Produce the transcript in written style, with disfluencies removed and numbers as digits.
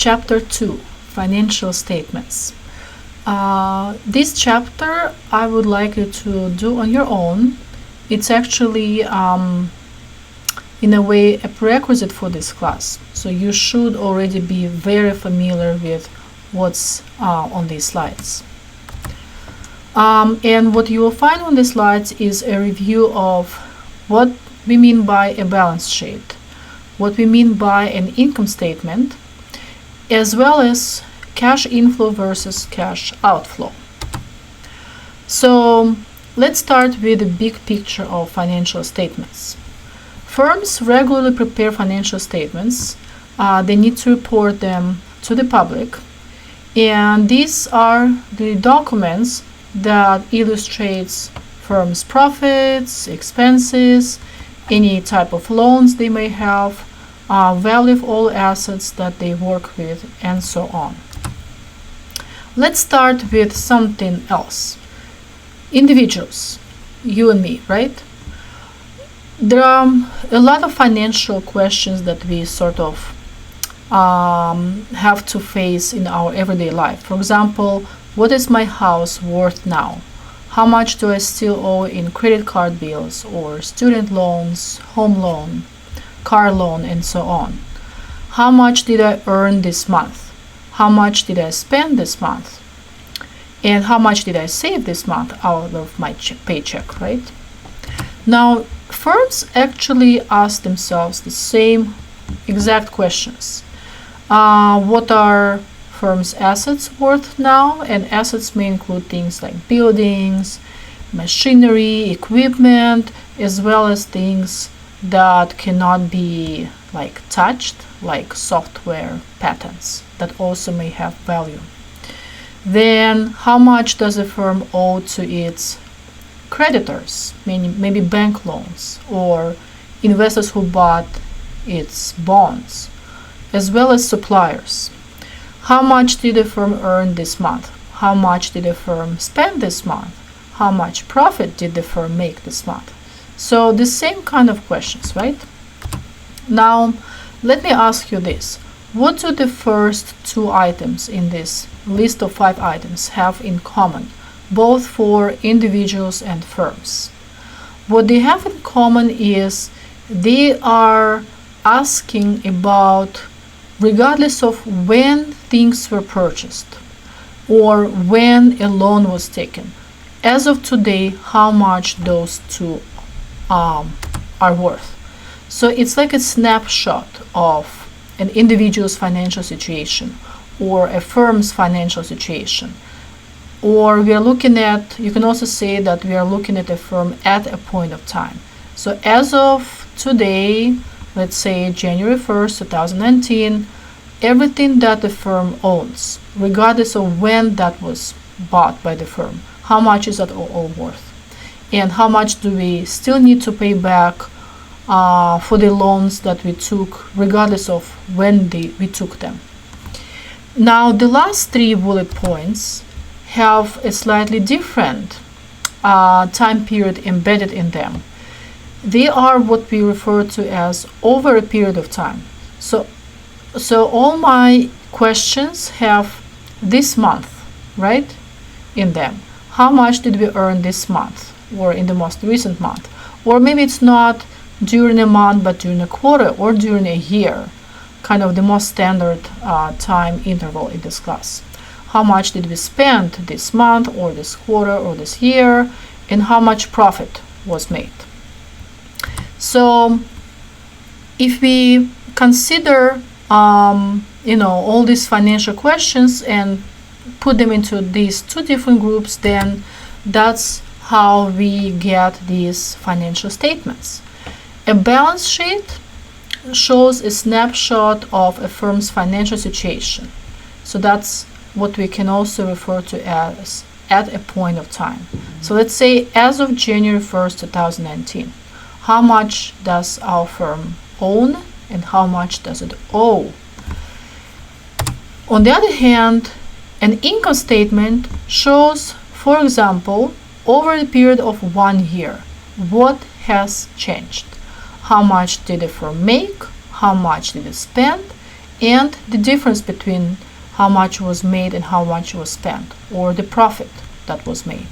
Chapter 2, Financial Statements. This chapter I would like you to do on your own. It's actually, in a way, a prerequisite for this class. So you should already be very familiar with what's on these slides. And what you will find on the slides is a review of what we mean by a balance sheet, what we mean by an income statement, as well as cash inflow versus cash outflow. So let's start with the big picture of financial statements. Firms regularly prepare financial statements. They need to report them to the public, and these are the documents that illustrates firms' profits, expenses, any type of loans they may have, value of all assets that they work with, and so on. Let's start with something else. Individuals, you and me, right? There are a lot of financial questions that we sort of have to face in our everyday life. For example, what is my house worth now? How much do I still owe in credit card bills or student loans, home loan, car loan, and so on? How much did I earn this month? How much did I spend this month? And how much did I save this month out of my paycheck, right? Now, firms actually ask themselves the same exact questions. What are firms' assets worth now? And assets may include things like buildings, machinery, equipment, as well as things that cannot be touched, like software patents that also may have value. Then how much does a firm owe to its creditors, maybe bank loans or investors who bought its bonds, as well as suppliers? How much did the firm earn this month? How much did the firm spend this month? How much profit did the firm make this month? So the same kind of questions, right? Now, let me ask you this. What do the first two items in this list of 5 items have in common, both for individuals and firms? What they have in common is they are asking about, regardless of when things were purchased or when a loan was taken, as of today, how much those two are worth. So it's like a snapshot of an individual's financial situation or a firm's financial situation. Or we are looking at, you can also say that we are looking at a firm at a point of time. So as of today, let's say January 1st, 2019, everything that the firm owns, regardless of when that was bought by the firm, how much is that all worth? And how much do we still need to pay back for the loans that we took, regardless of when we took them? Now, the last 3 bullet points have a slightly different time period embedded in them. They are what we refer to as over a period of time. So all my questions have this month, right, in them. How much did we earn this month or in the most recent month? Or maybe it's not during a month, but during a quarter or during a year, kind of the most standard time interval in this class. How much did we spend this month or this quarter or this year, and how much profit was made? So if we consider all these financial questions and put them into these 2 different groups, then that's how we get these financial statements. A balance sheet shows a snapshot of a firm's financial situation. So that's what we can also refer to as at a point of time. So let's say as of January 1st, 2019, how much does our firm own and how much does it owe? On the other hand, an income statement shows, for example, over a period of 1 year, what has changed. How much did the firm make? How much did it spend? and the difference between how much was made and how much was spent, or the profit that was made.